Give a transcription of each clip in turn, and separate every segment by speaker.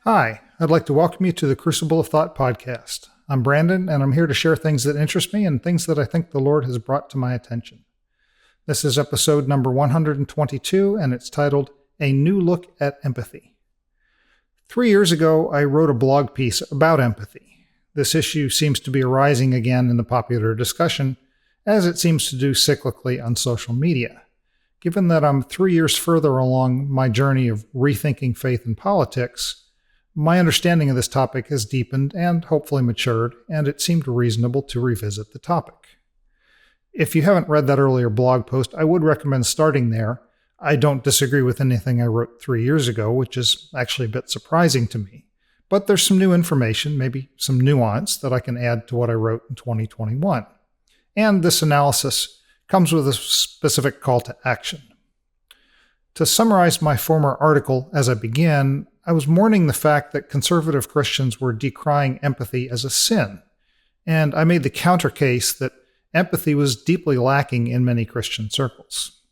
Speaker 1: Hi, I'd like to welcome you to the Crucible of Thought podcast. I'm Brandon, and I'm here to share things that interest me and things that I think the Lord has brought to my attention. This is episode number 122, and it's titled, A New Look at Empathy. 3 years ago, I wrote a blog piece about empathy. This issue seems to be arising again in the popular discussion, as it seems to do cyclically on social media. Given that I'm 3 years further along my journey of rethinking faith and politics, my understanding of this topic has deepened and hopefully matured, and it seemed reasonable to revisit the topic. If you haven't read that earlier blog post, I would recommend starting there. I don't disagree with anything I wrote 3 years ago, which is actually a bit surprising to me. But there's some new information, maybe some nuance that I can add to what I wrote in 2021. And this analysis comes with a specific call to action. To summarize my former article as I begin, I was mourning the fact that conservative Christians were decrying empathy as a sin, and I made the counter case that empathy was deeply lacking in many Christian circles.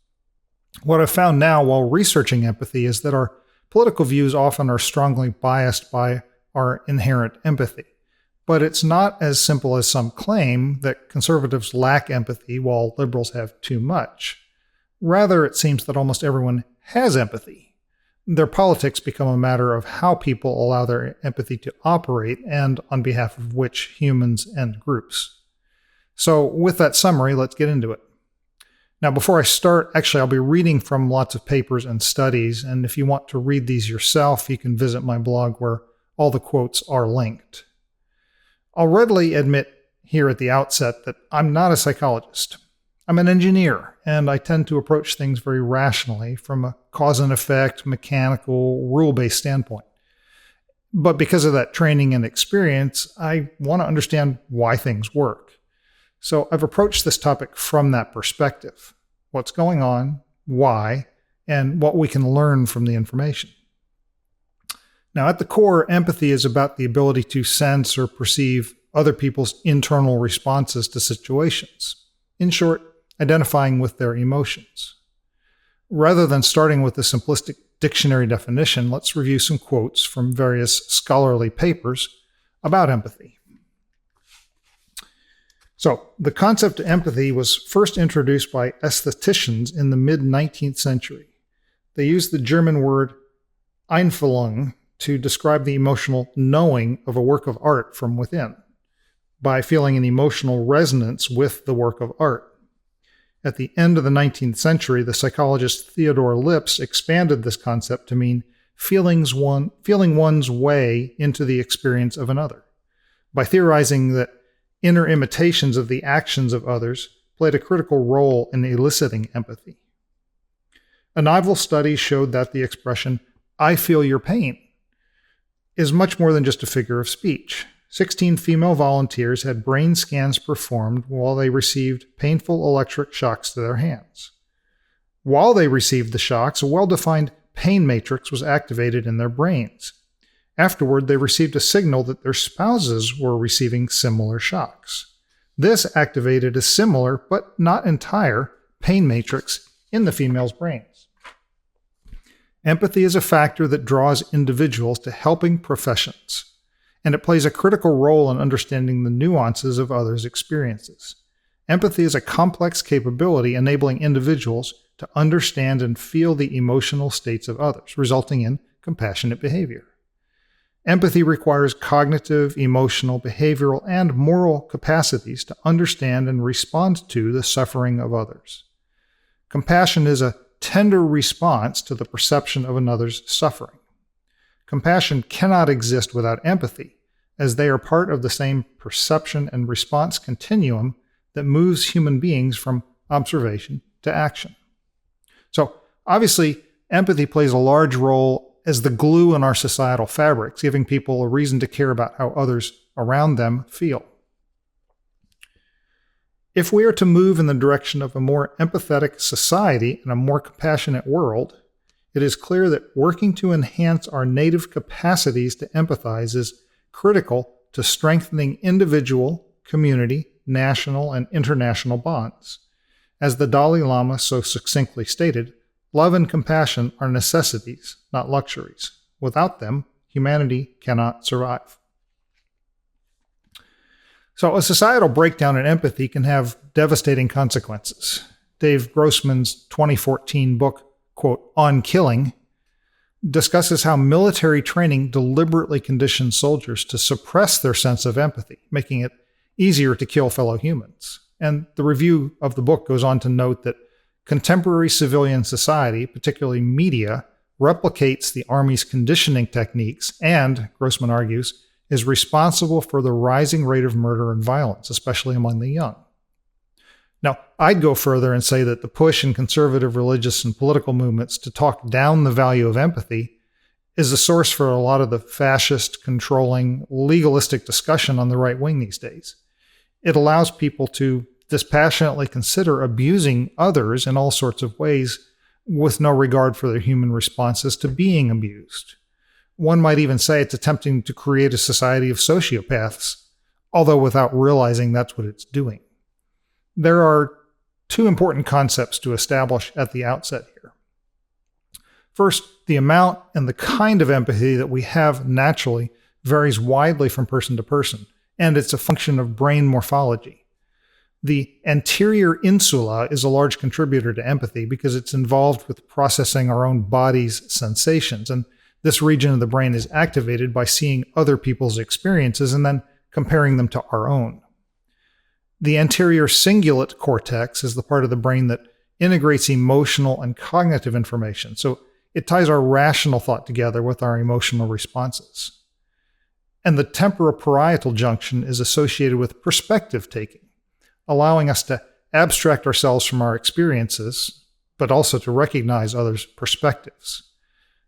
Speaker 1: What I've found now while researching empathy is that our political views often are strongly biased by our inherent empathy. But it's not as simple as some claim that conservatives lack empathy while liberals have too much. Rather, it seems that almost everyone has empathy. Their politics become a matter of how people allow their empathy to operate and on behalf of which humans and groups. So with that summary, let's get into it. Now, before I start, I'll be reading from lots of papers and studies, and if you want to read these yourself, you can visit my blog where all the quotes are linked. I'll readily admit here at the outset that I'm not a psychologist. I'm an engineer, and I tend to approach things very rationally from a cause and effect, mechanical, rule-based standpoint. But because of that training and experience, I want to understand why things work. So I've approached this topic from that perspective. What's going on, why, and what we can learn from the information. Now, at the core, empathy is about the ability to sense or perceive other people's internal responses to situations. In short, identifying with their emotions. Rather than starting with a simplistic dictionary definition, let's review some quotes from various scholarly papers about empathy. So, the concept of empathy was first introduced by aestheticians in the mid-19th century. They used the German word Einfühlung to describe the emotional knowing of a work of art from within, by feeling an emotional resonance with the work of art. At the end of the 19th century, the psychologist Theodor Lipps expanded this concept to mean feeling one's way into the experience of another, by theorizing that inner imitations of the actions of others played a critical role in eliciting empathy. A novel study showed that the expression, "I feel your pain," is much more than just a figure of speech. 16 female volunteers had brain scans performed while they received painful electric shocks to their hands. While they received the shocks, a well-defined pain matrix was activated in their brains. Afterward, they received a signal that their spouses were receiving similar shocks. This activated a similar, but not entire, pain matrix in the female's brains. Empathy is a factor that draws individuals to helping professions, and it plays a critical role in understanding the nuances of others' experiences. Empathy is a complex capability enabling individuals to understand and feel the emotional states of others, resulting in compassionate behavior. Empathy requires cognitive, emotional, behavioral, and moral capacities to understand and respond to the suffering of others. Compassion is a tender response to the perception of another's suffering. Compassion cannot exist without empathy, as they are part of the same perception and response continuum that moves human beings from observation to action. So, obviously, empathy plays a large role as the glue in our societal fabrics, giving people a reason to care about how others around them feel. If we are to move in the direction of a more empathetic society and a more compassionate world, it is clear that working to enhance our native capacities to empathize is critical to strengthening individual, community, national, and international bonds. As the Dalai Lama so succinctly stated, love and compassion are necessities, not luxuries. Without them, humanity cannot survive. So a societal breakdown in empathy can have devastating consequences. Dave Grossman's 2014 book, quote, On Killing, discusses how military training deliberately conditions soldiers to suppress their sense of empathy, making it easier to kill fellow humans. And the review of the book goes on to note that contemporary civilian society, particularly media, replicates the Army's conditioning techniques and, Grossman argues, is responsible for the rising rate of murder and violence, especially among the young. Now, I'd go further and say that the push in conservative religious and political movements to talk down the value of empathy is the source for a lot of the fascist, controlling, legalistic discussion on the right wing these days. It allows people to dispassionately consider abusing others in all sorts of ways with no regard for their human responses to being abused. One might even say it's attempting to create a society of sociopaths, although without realizing that's what it's doing. There are two important concepts to establish at the outset here. First, the amount and the kind of empathy that we have naturally varies widely from person to person, and it's a function of brain morphology. The anterior insula is a large contributor to empathy because it's involved with processing our own body's sensations, and this region of the brain is activated by seeing other people's experiences and then comparing them to our own. The anterior cingulate cortex is the part of the brain that integrates emotional and cognitive information, so it ties our rational thought together with our emotional responses. And the temporoparietal junction is associated with perspective taking, allowing us to abstract ourselves from our experiences, but also to recognize others' perspectives.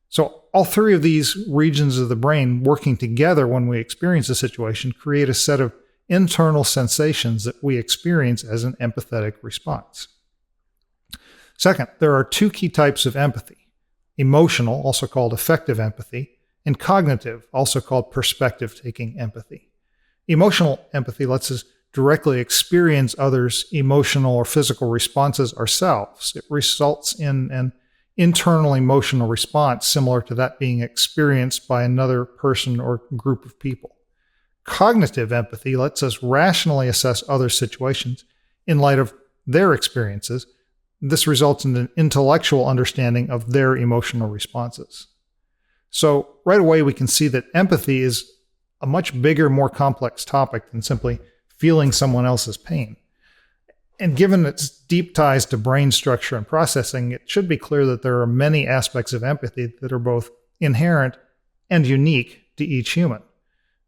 Speaker 1: So all three of these regions of the brain working together when we experience a situation create a set of internal sensations that we experience as an empathetic response. Second, there are two key types of empathy: emotional, also called affective empathy, and cognitive, also called perspective-taking empathy. Emotional empathy lets us directly experience others' emotional or physical responses ourselves. It results in an internal emotional response similar to that being experienced by another person or group of people. Cognitive empathy lets us rationally assess other situations in light of their experiences. This results in an intellectual understanding of their emotional responses. So right away we can see that empathy is a much bigger, more complex topic than simply feeling someone else's pain. And given its deep ties to brain structure and processing, it should be clear that there are many aspects of empathy that are both inherent and unique to each human.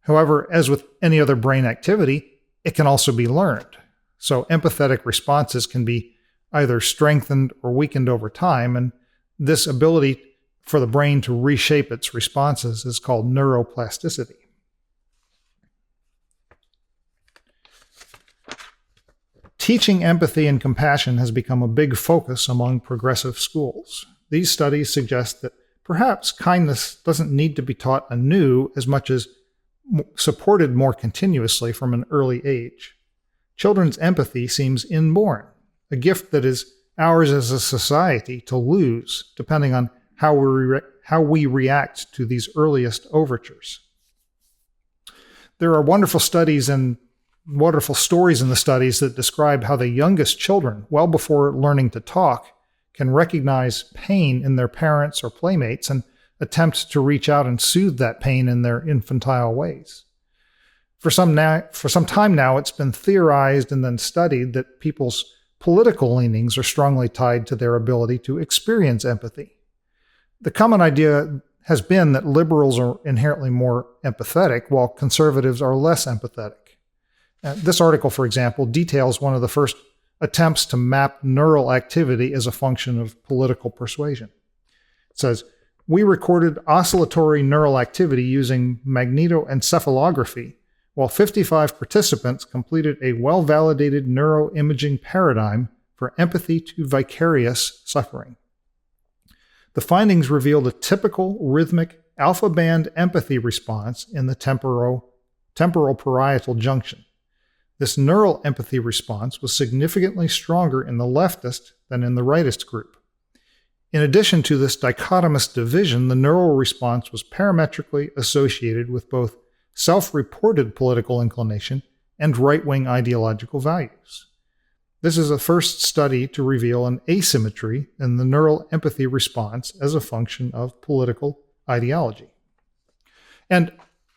Speaker 1: However, as with any other brain activity, it can also be learned. So empathetic responses can be either strengthened or weakened over time, and this ability for the brain to reshape its responses is called neuroplasticity. Teaching empathy and compassion has become a big focus among progressive schools. These studies suggest that perhaps kindness doesn't need to be taught anew as much as supported more continuously from an early age. Children's empathy seems inborn, a gift that is ours as a society to lose, depending on how we react to these earliest overtures. There are wonderful stories in the studies that describe how the youngest children, well before learning to talk, can recognize pain in their parents or playmates and attempt to reach out and soothe that pain in their infantile ways. For some time now, it's been theorized and then studied that people's political leanings are strongly tied to their ability to experience empathy. The common idea has been that liberals are inherently more empathetic, while conservatives are less empathetic. This article, for example, details one of the first attempts to map neural activity as a function of political persuasion. It says, "We recorded oscillatory neural activity using magnetoencephalography, while 55 participants completed a well-validated neuroimaging paradigm for empathy to vicarious suffering. The findings revealed a typical rhythmic alpha band empathy response in the temporal parietal junction. This neural empathy response was significantly stronger in the leftist than in the rightist group. In addition to this dichotomous division, the neural response was parametrically associated with both self-reported political inclination and right-wing ideological values. This is the first study to reveal an asymmetry in the neural empathy response as a function of political ideology. And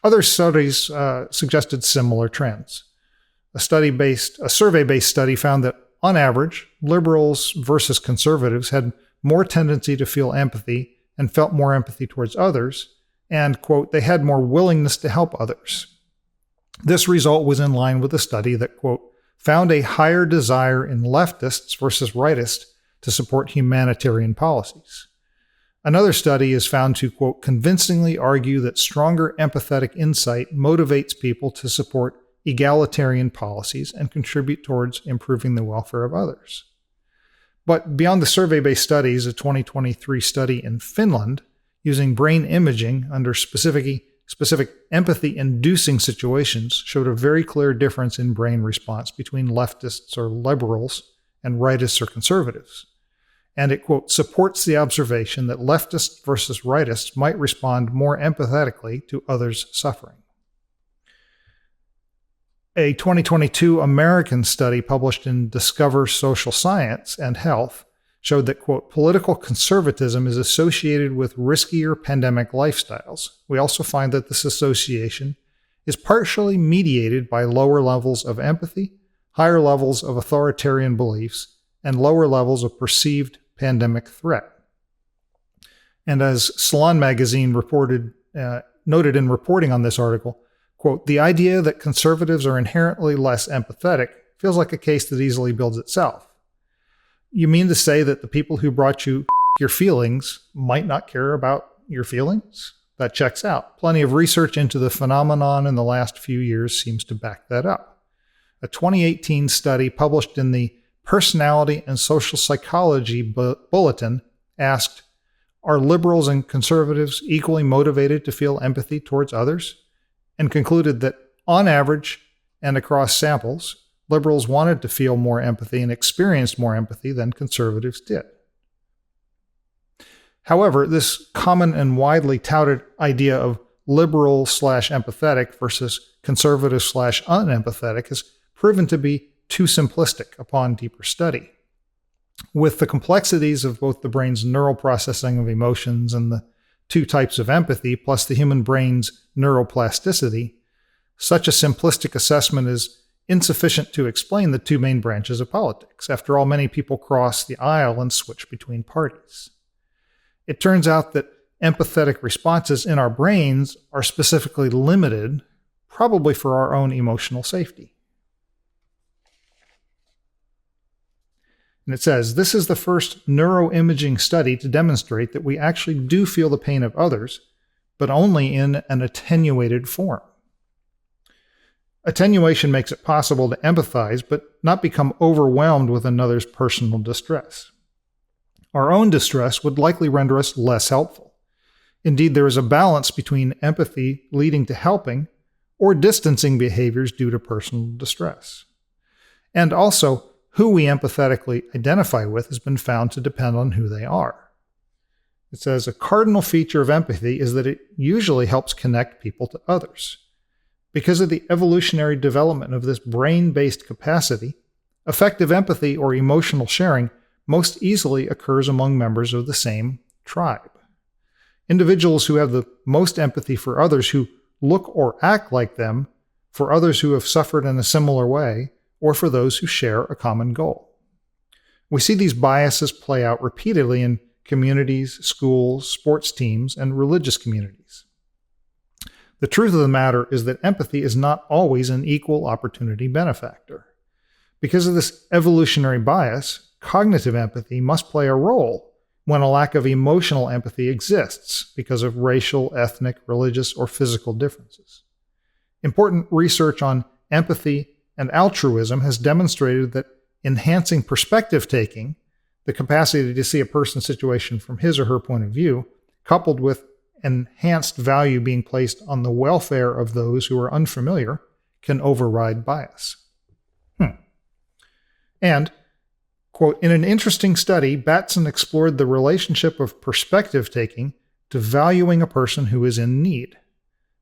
Speaker 1: other studies suggested similar trends. A survey-based study found that, on average, liberals versus conservatives had more tendency to feel empathy and felt more empathy towards others, and, quote, they had more willingness to help others. This result was in line with a study that, quote, found a higher desire in leftists versus rightists to support humanitarian policies. Another study is found to, quote, convincingly argue that stronger empathetic insight motivates people to support egalitarian policies and contribute towards improving the welfare of others. But beyond the survey-based studies, a 2023 study in Finland using brain imaging under specific empathy-inducing situations showed a very clear difference in brain response between leftists or liberals and rightists or conservatives. And it, quote, supports the observation that leftists versus rightists might respond more empathetically to others' suffering. A 2022 American study published in Discover Social Science and Health showed that, quote, political conservatism is associated with riskier pandemic lifestyles. We also find that this association is partially mediated by lower levels of empathy, higher levels of authoritarian beliefs, and lower levels of perceived pandemic threat. And as Salon magazine noted in reporting on this article, quote, the idea that conservatives are inherently less empathetic feels like a case that easily builds itself. You mean to say that the people who brought you your feelings might not care about your feelings? That checks out. Plenty of research into the phenomenon in the last few years seems to back that up. A 2018 study published in the Personality and Social Psychology Bulletin asked, are liberals and conservatives equally motivated to feel empathy towards others? And concluded that, on average and across samples, liberals wanted to feel more empathy and experienced more empathy than conservatives did. However, this common and widely touted idea of liberal/empathetic versus conservative/unempathetic has proven to be too simplistic upon deeper study. With the complexities of both the brain's neural processing of emotions and the two types of empathy, plus the human brain's neuroplasticity, such a simplistic assessment is insufficient to explain the two main branches of politics. After all, many people cross the aisle and switch between parties. It turns out that empathetic responses in our brains are specifically limited, probably for our own emotional safety. And it says, this is the first neuroimaging study to demonstrate that we actually do feel the pain of others, but only in an attenuated form. Attenuation makes it possible to empathize, but not become overwhelmed with another's personal distress. Our own distress would likely render us less helpful. Indeed, there is a balance between empathy leading to helping or distancing behaviors due to personal distress. And also, who we empathetically identify with has been found to depend on who they are. It says a cardinal feature of empathy is that it usually helps connect people to others. Because of the evolutionary development of this brain-based capacity, effective empathy or emotional sharing most easily occurs among members of the same tribe. Individuals who have the most empathy for others who look or act like them, for others who have suffered in a similar way, or for those who share a common goal. We see these biases play out repeatedly in communities, schools, sports teams, and religious communities. The truth of the matter is that empathy is not always an equal opportunity benefactor. Because of this evolutionary bias, cognitive empathy must play a role when a lack of emotional empathy exists because of racial, ethnic, religious, or physical differences. Important research on empathy and altruism has demonstrated that enhancing perspective taking, the capacity to see a person's situation from his or her point of view, coupled with enhanced value being placed on the welfare of those who are unfamiliar, can override bias. And, Quote, in an interesting study, Batson explored the relationship of perspective taking to valuing a person who is in need.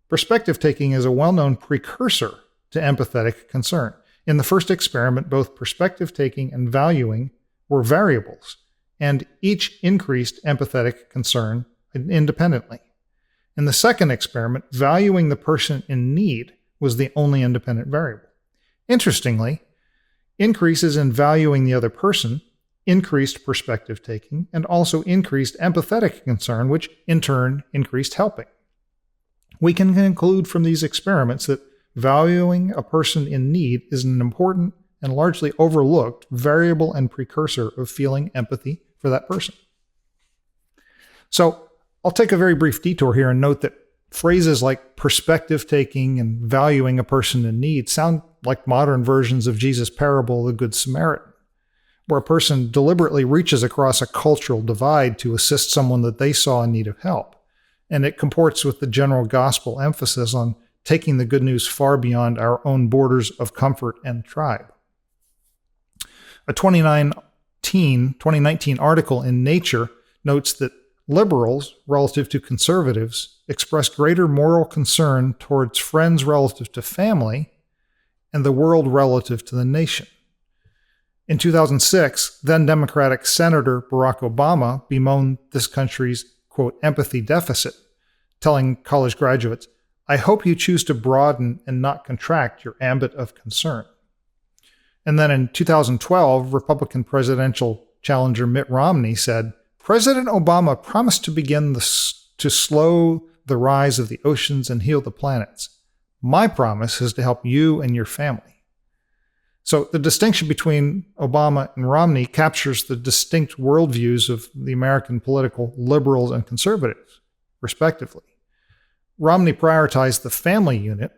Speaker 1: Perspective taking is a well-known precursor to empathetic concern. In the first experiment, both perspective taking and valuing were variables, and each increased empathetic concern independently. In the second experiment, valuing the person in need was the only independent variable. Interestingly, increases in valuing the other person increased perspective taking and also increased empathetic concern, which in turn increased helping. We can conclude from these experiments that valuing a person in need is an important and largely overlooked variable and precursor of feeling empathy for that person. So I'll take a very brief detour here and note that phrases like perspective taking and valuing a person in need sound like modern versions of Jesus' parable of the Good Samaritan, where a person deliberately reaches across a cultural divide to assist someone that they saw in need of help. And it comports with the general gospel emphasis on taking the good news far beyond our own borders of comfort and tribe. A 2019 article in Nature notes that liberals, relative to conservatives, express greater moral concern towards friends relative to family and the world relative to the nation. In 2006, then Democratic Senator Barack Obama bemoaned this country's, quote, empathy deficit, telling college graduates, I hope you choose to broaden and not contract your ambit of concern. And then in 2012, Republican presidential challenger Mitt Romney said, President Obama promised to begin to slow the rise of the oceans and heal the planets. My promise is to help you and your family. So the distinction between Obama and Romney captures the distinct worldviews of the American political liberals and conservatives, respectively. Romney prioritized the family unit,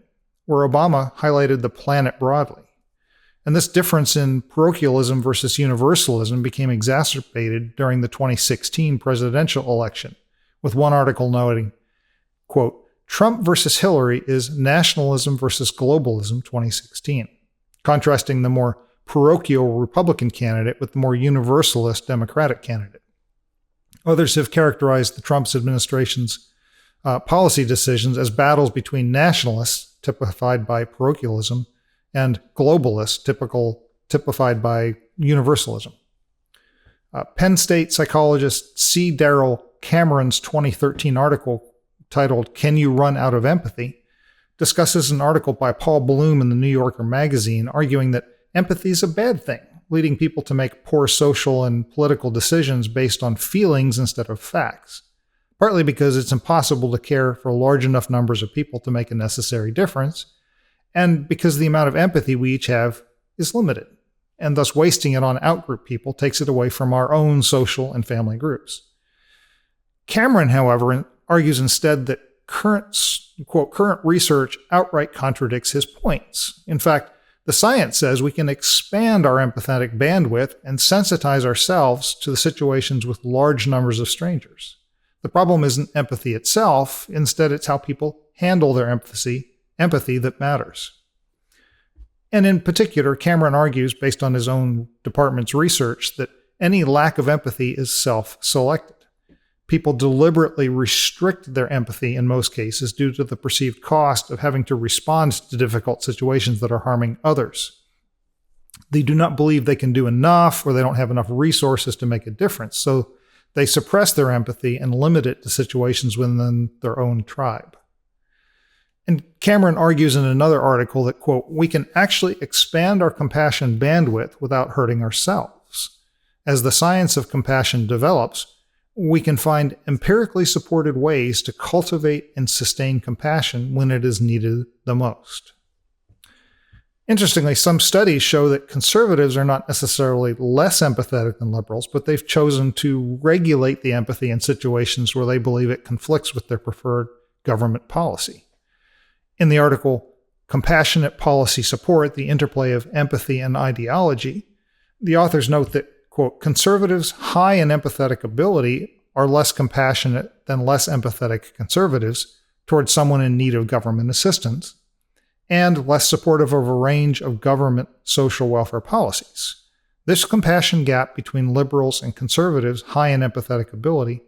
Speaker 1: where Obama highlighted the planet broadly. And this difference in parochialism versus universalism became exacerbated during the 2016 presidential election, with one article noting, quote, Trump versus Hillary is nationalism versus globalism 2016, contrasting the more parochial Republican candidate with the more universalist Democratic candidate. Others have characterized the Trump administration's policy decisions as battles between nationalists, typified by parochialism, and globalists, typified by universalism. Penn State psychologist C. Darrell Cameron's 2013 article titled, Can You Run Out of Empathy?, discusses an article by Paul Bloom in the New Yorker magazine arguing that empathy is a bad thing, leading people to make poor social and political decisions based on feelings instead of facts, partly because it's impossible to care for large enough numbers of people to make a necessary difference, and because the amount of empathy we each have is limited, and thus wasting it on outgroup people takes it away from our own social and family groups. Cameron, however, argues instead that current research outright contradicts his points. In fact, the science says we can expand our empathetic bandwidth and sensitize ourselves to the situations with large numbers of strangers. The problem isn't empathy itself, instead it's how people handle their empathy that matters. And in particular, Cameron argues, based on his own department's research, that any lack of empathy is self-selected. People deliberately restrict their empathy in most cases due to the perceived cost of having to respond to difficult situations that are harming others. They do not believe they can do enough, or they don't have enough resources to make a difference, so they suppress their empathy and limit it to situations within their own tribe. And Cameron argues in another article that, quote, we can actually expand our compassion bandwidth without hurting ourselves. As the science of compassion develops, we can find empirically supported ways to cultivate and sustain compassion when it is needed the most. Interestingly, some studies show that conservatives are not necessarily less empathetic than liberals, but they've chosen to regulate the empathy in situations where they believe it conflicts with their preferred government policy. In the article, Compassionate Policy Support, the Interplay of Empathy and Ideology, the authors note that, quote, conservatives high in empathetic ability are less compassionate than less empathetic conservatives towards someone in need of government assistance, and less supportive of a range of government social welfare policies. This compassion gap between liberals and conservatives high in empathetic ability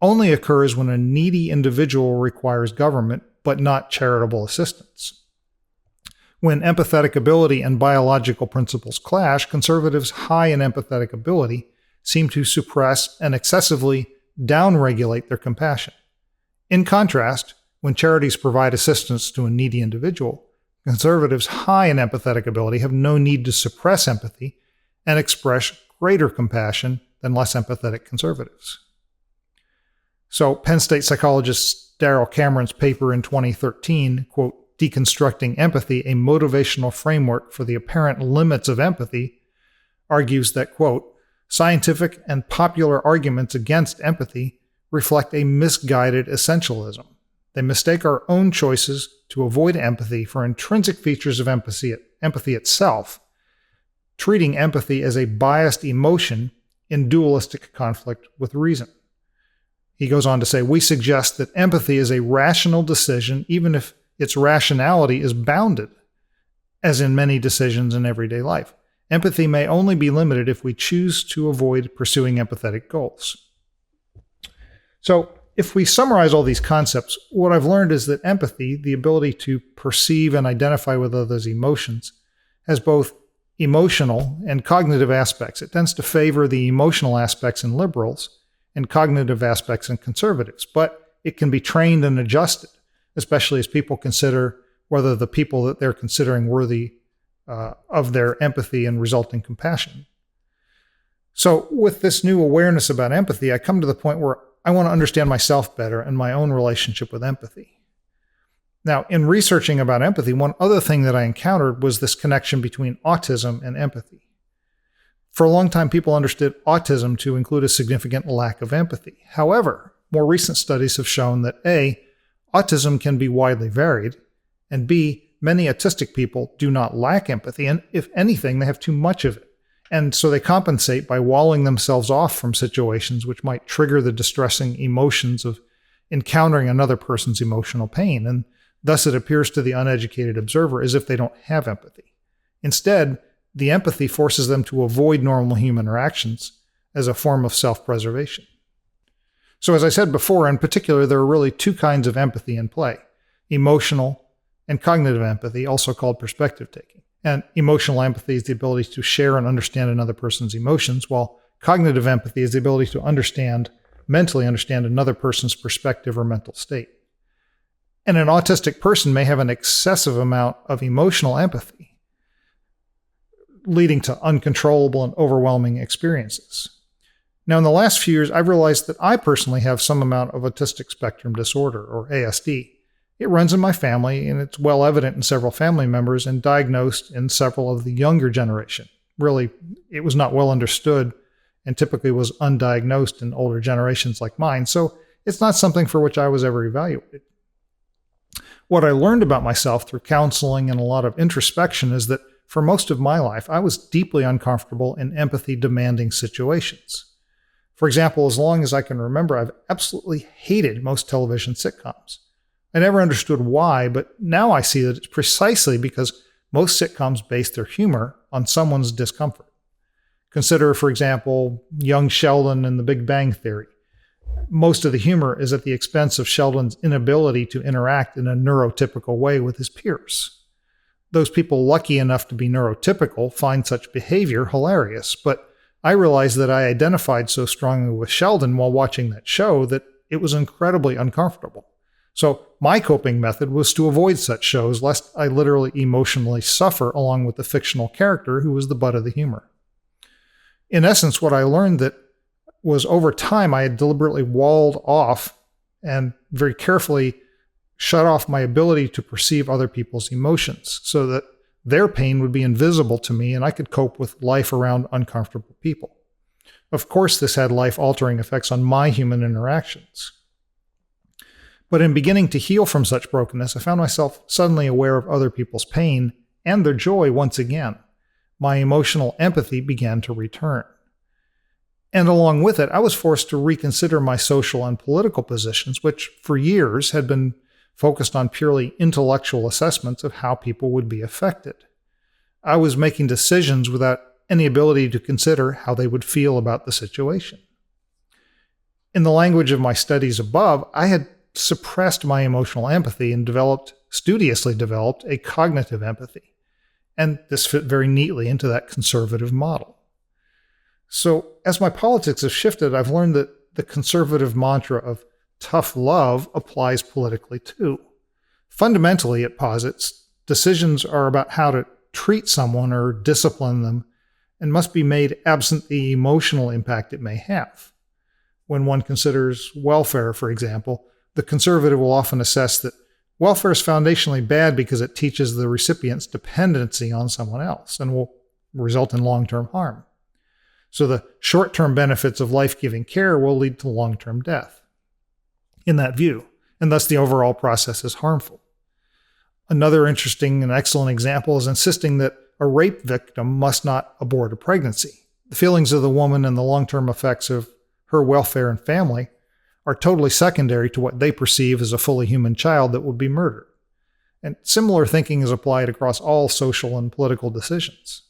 Speaker 1: only occurs when a needy individual requires government, but not charitable assistance. When empathetic ability and biological principles clash, conservatives high in empathetic ability seem to suppress and excessively downregulate their compassion. In contrast, when charities provide assistance to a needy individual, conservatives high in empathetic ability have no need to suppress empathy and express greater compassion than less empathetic conservatives. So Penn State psychologist Darrell Cameron's paper in 2013, quote, Deconstructing Empathy, a Motivational Framework for the Apparent Limits of Empathy, argues that, quote, scientific and popular arguments against empathy reflect a misguided essentialism. They mistake our own choices to avoid empathy for intrinsic features of empathy itself, treating empathy as a biased emotion in dualistic conflict with reason. He goes on to say, we suggest that empathy is a rational decision even if its rationality is bounded, as in many decisions in everyday life. Empathy may only be limited if we choose to avoid pursuing empathetic goals. So, if we summarize all these concepts, what I've learned is that empathy, the ability to perceive and identify with others' emotions, has both emotional and cognitive aspects. It tends to favor the emotional aspects in liberals and cognitive aspects in conservatives, but it can be trained and adjusted, especially as people consider whether the people that they're considering worthy of their empathy and resulting compassion. So with this new awareness about empathy, I come to the point where I want to understand myself better and my own relationship with empathy. Now, in researching about empathy, one other thing that I encountered was this connection between autism and empathy. For a long time, people understood autism to include a significant lack of empathy. However, more recent studies have shown that A, autism can be widely varied, and B, many autistic people do not lack empathy, and if anything, they have too much of it. And so they compensate by walling themselves off from situations which might trigger the distressing emotions of encountering another person's emotional pain. And thus it appears to the uneducated observer as if they don't have empathy. Instead, the empathy forces them to avoid normal human interactions as a form of self-preservation. So as I said before, in particular, there are really two kinds of empathy in play: emotional and cognitive empathy, also called perspective taking. And emotional empathy is the ability to share and understand another person's emotions, while cognitive empathy is the ability to mentally understand another person's perspective or mental state. And an autistic person may have an excessive amount of emotional empathy, leading to uncontrollable and overwhelming experiences. Now, in the last few years, I've realized that I personally have some amount of autistic spectrum disorder, or ASD. It runs in my family, and it's well evident in several family members and diagnosed in several of the younger generation. Really, it was not well understood and typically was undiagnosed in older generations like mine, so it's not something for which I was ever evaluated. What I learned about myself through counseling and a lot of introspection is that for most of my life, I was deeply uncomfortable in empathy-demanding situations. For example, as long as I can remember, I've absolutely hated most television sitcoms. I never understood why, but now I see that it's precisely because most sitcoms base their humor on someone's discomfort. Consider, for example, young Sheldon and The Big Bang Theory. Most of the humor is at the expense of Sheldon's inability to interact in a neurotypical way with his peers. Those people lucky enough to be neurotypical find such behavior hilarious, but I realized that I identified so strongly with Sheldon while watching that show that it was incredibly uncomfortable. So my coping method was to avoid such shows, lest I literally emotionally suffer along with the fictional character who was the butt of the humor. In essence, what I learned that was over time I had deliberately walled off and very carefully shut off my ability to perceive other people's emotions so that their pain would be invisible to me and I could cope with life around uncomfortable people. Of course, this had life-altering effects on my human interactions. But in beginning to heal from such brokenness, I found myself suddenly aware of other people's pain and their joy once again. My emotional empathy began to return. And along with it, I was forced to reconsider my social and political positions, which for years had been focused on purely intellectual assessments of how people would be affected. I was making decisions without any ability to consider how they would feel about the situation. In the language of my studies above, I had suppressed my emotional empathy and studiously developed a cognitive empathy. And this fit very neatly into that conservative model. So as my politics have shifted, I've learned that the conservative mantra of tough love applies politically too. Fundamentally, it posits, decisions are about how to treat someone or discipline them and must be made absent the emotional impact it may have. When one considers welfare, for example, the conservative will often assess that welfare is foundationally bad because it teaches the recipient's dependency on someone else and will result in long-term harm. So the short-term benefits of life-giving care will lead to long-term death, in that view, and thus the overall process is harmful. Another interesting and excellent example is insisting that a rape victim must not abort a pregnancy. The feelings of the woman and the long-term effects of her welfare and family are totally secondary to what they perceive as a fully human child that would be murdered. And similar thinking is applied across all social and political decisions.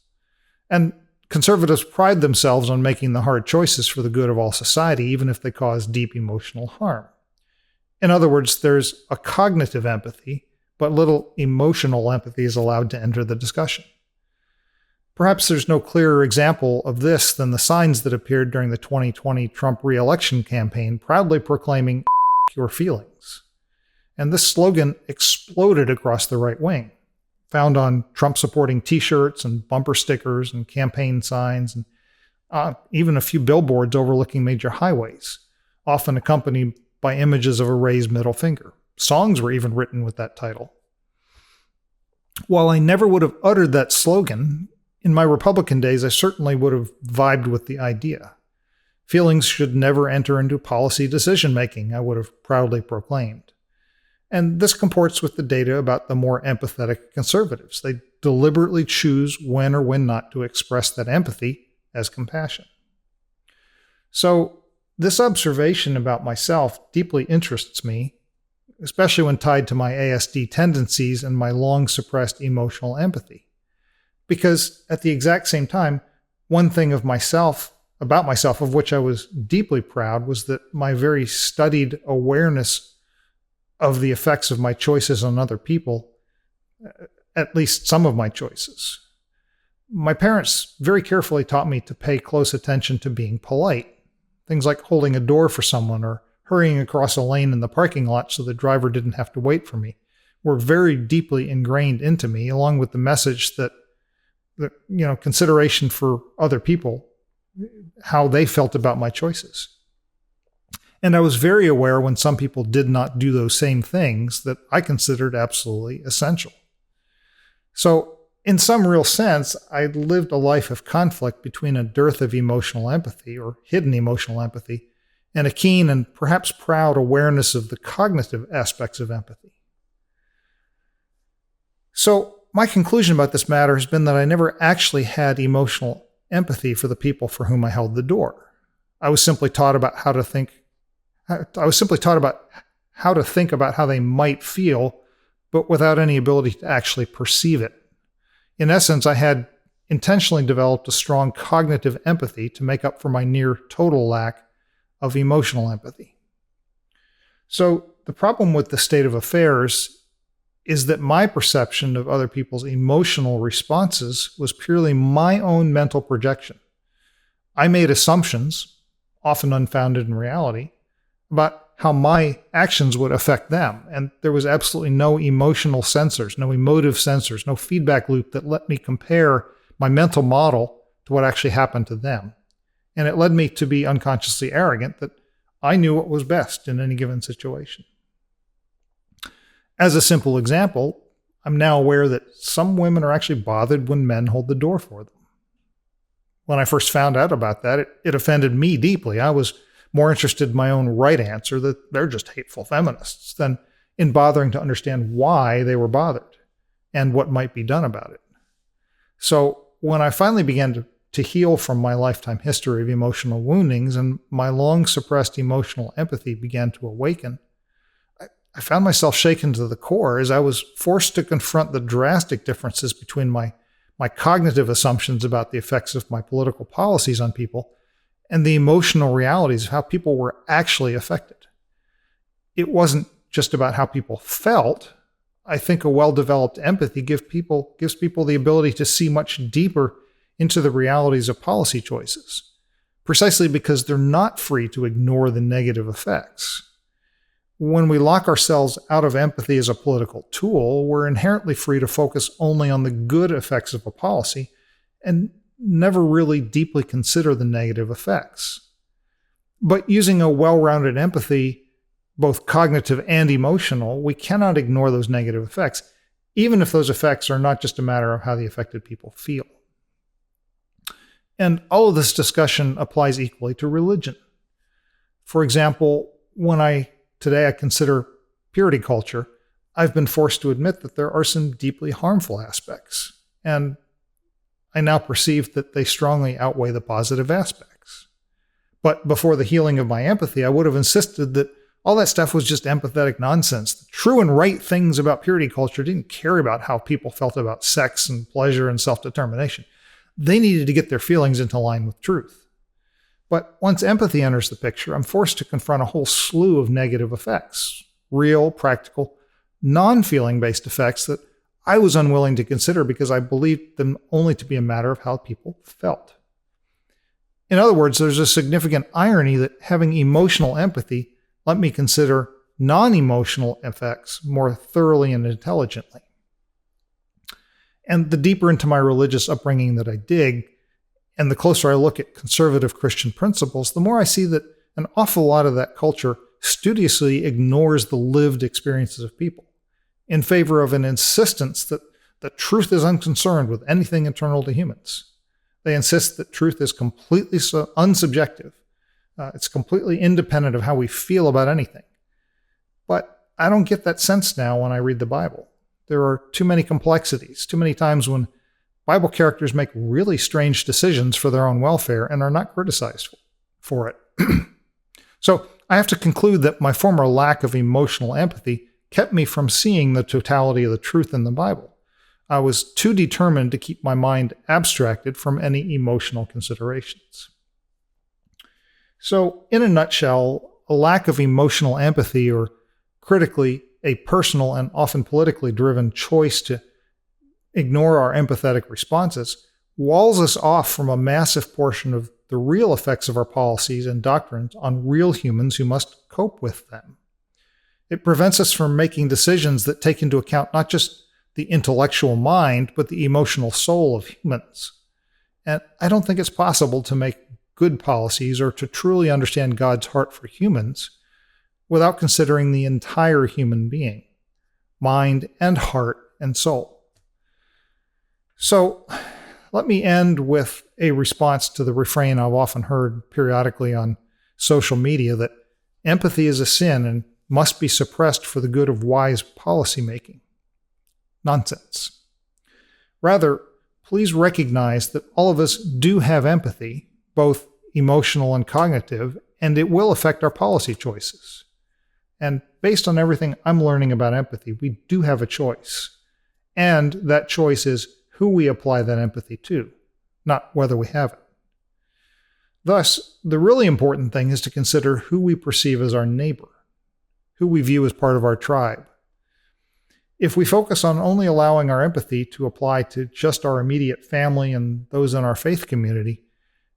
Speaker 1: And conservatives pride themselves on making the hard choices for the good of all society, even if they cause deep emotional harm. In other words, there's a cognitive empathy, but little emotional empathy is allowed to enter the discussion. Perhaps there's no clearer example of this than the signs that appeared during the 2020 Trump re-election campaign proudly proclaiming your feelings. And this slogan exploded across the right wing, found on Trump-supporting t-shirts and bumper stickers and campaign signs, and even a few billboards overlooking major highways, often accompanied by images of a raised middle finger. Songs were even written with that title. While I never would have uttered that slogan, in my Republican days, I certainly would have vibed with the idea. Feelings should never enter into policy decision-making, I would have proudly proclaimed. And this comports with the data about the more empathetic conservatives. They deliberately choose when or when not to express that empathy as compassion. So this observation about myself deeply interests me, especially when tied to my ASD tendencies and my long-suppressed emotional empathy. Because at the exact same time, one thing about myself of which I was deeply proud was that my very studied awareness of the effects of my choices on other people, at least some of my choices. My parents very carefully taught me to pay close attention to being polite. Things like holding a door for someone or hurrying across a lane in the parking lot so the driver didn't have to wait for me were very deeply ingrained into me, along with the message that consideration for other people, how they felt about my choices. And I was very aware when some people did not do those same things that I considered absolutely essential. So in some real sense, I lived a life of conflict between a dearth of emotional empathy or hidden emotional empathy and a keen and perhaps proud awareness of the cognitive aspects of empathy. So my conclusion about this matter has been that I never actually had emotional empathy for the people for whom I held the door. I was simply taught about how to think about how they might feel, but without any ability to actually perceive it. In essence, I had intentionally developed a strong cognitive empathy to make up for my near total lack of emotional empathy. So the problem with the state of affairs is that my perception of other people's emotional responses was purely my own mental projection. I made assumptions, often unfounded in reality, about how my actions would affect them, and there was absolutely no emotional sensors, no emotive sensors, no feedback loop that let me compare my mental model to what actually happened to them. And it led me to be unconsciously arrogant that I knew what was best in any given situation. As a simple example, I'm now aware that some women are actually bothered when men hold the door for them. When I first found out about that, it offended me deeply. I was more interested in my own right answer that they're just hateful feminists than in bothering to understand why they were bothered and what might be done about it. So when I finally began to heal from my lifetime history of emotional woundings and my long suppressed emotional empathy began to awaken, I found myself shaken to the core as I was forced to confront the drastic differences between my my cognitive assumptions about the effects of my political policies on people, and the emotional realities of how people were actually affected. It wasn't just about how people felt. I think a well-developed empathy gives people the ability to see much deeper into the realities of policy choices, precisely because they're not free to ignore the negative effects. When we lock ourselves out of empathy as a political tool, we're inherently free to focus only on the good effects of a policy and never really deeply consider the negative effects. But using a well-rounded empathy, both cognitive and emotional, we cannot ignore those negative effects, even if those effects are not just a matter of how the affected people feel. And all of this discussion applies equally to religion. For example, when today I consider purity culture, I've been forced to admit that there are some deeply harmful aspects, and I now perceive that they strongly outweigh the positive aspects. But before the healing of my empathy, I would have insisted that all that stuff was just empathetic nonsense. The true and right things about purity culture didn't care about how people felt about sex and pleasure and self-determination. They needed to get their feelings into line with truth. But once empathy enters the picture, I'm forced to confront a whole slew of negative effects, real, practical, non-feeling-based effects that I was unwilling to consider because I believed them only to be a matter of how people felt. In other words, there's a significant irony that having emotional empathy let me consider non-emotional effects more thoroughly and intelligently. And the deeper into my religious upbringing that I dig, and the closer I look at conservative Christian principles, the more I see that an awful lot of that culture studiously ignores the lived experiences of people in favor of an insistence that the truth is unconcerned with anything internal to humans. They insist that truth is completely unsubjective. It's completely independent of how we feel about anything. But I don't get that sense now when I read the Bible. There are too many complexities, too many times when Bible characters make really strange decisions for their own welfare and are not criticized for it. So I have to conclude that my former lack of emotional empathy kept me from seeing the totality of the truth in the Bible. I was too determined to keep my mind abstracted from any emotional considerations. So, in a nutshell, a lack of emotional empathy, or critically, a personal and often politically driven choice to ignore our empathetic responses, walls us off from a massive portion of the real effects of our policies and doctrines on real humans who must cope with them. It prevents us from making decisions that take into account not just the intellectual mind, but the emotional soul of humans. And I don't think it's possible to make good policies or to truly understand God's heart for humans without considering the entire human being, mind and heart and soul. So let me end with a response to the refrain I've often heard periodically on social media that empathy is a sin and must be suppressed for the good of wise policymaking. Nonsense. Rather, please recognize that all of us do have empathy, both emotional and cognitive, and it will affect our policy choices. And based on everything I'm learning about empathy, we do have a choice. And that choice is who we apply that empathy to, not whether we have it. Thus, the really important thing is to consider who we perceive as our neighbor, who we view as part of our tribe. If we focus on only allowing our empathy to apply to just our immediate family and those in our faith community,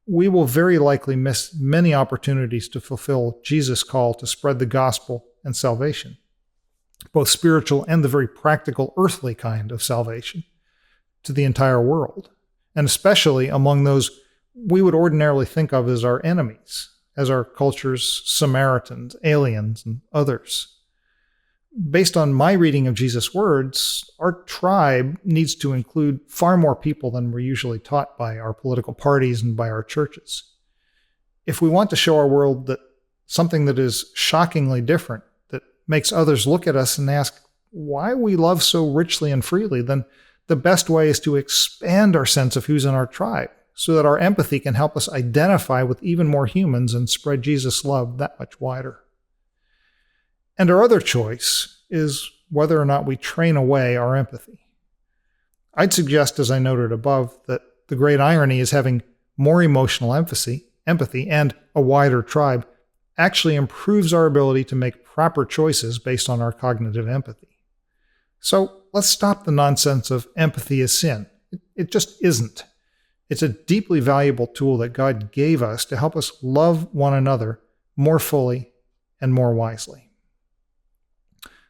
Speaker 1: we will very likely miss many opportunities to fulfill Jesus' call to spread the gospel and salvation, both spiritual and the very practical earthly kind of salvation, to the entire world, and especially among those we would ordinarily think of as our enemies, as our culture's Samaritans, aliens, and others. Based on my reading of Jesus' words, our tribe needs to include far more people than we're usually taught by our political parties and by our churches. If we want to show our world that something that is shockingly different, that makes others look at us and ask why we love so richly and freely, then the best way is to expand our sense of who's in our tribe, so that our empathy can help us identify with even more humans and spread Jesus' love that much wider. And our other choice is whether or not we train away our empathy. I'd suggest, as I noted above, that the great irony is having more emotional empathy, and a wider tribe actually improves our ability to make proper choices based on our cognitive empathy. So let's stop the nonsense of empathy is sin. It just isn't. It's a deeply valuable tool that God gave us to help us love one another more fully and more wisely.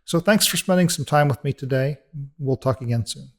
Speaker 1: So thanks for spending some time with me today. We'll talk again soon.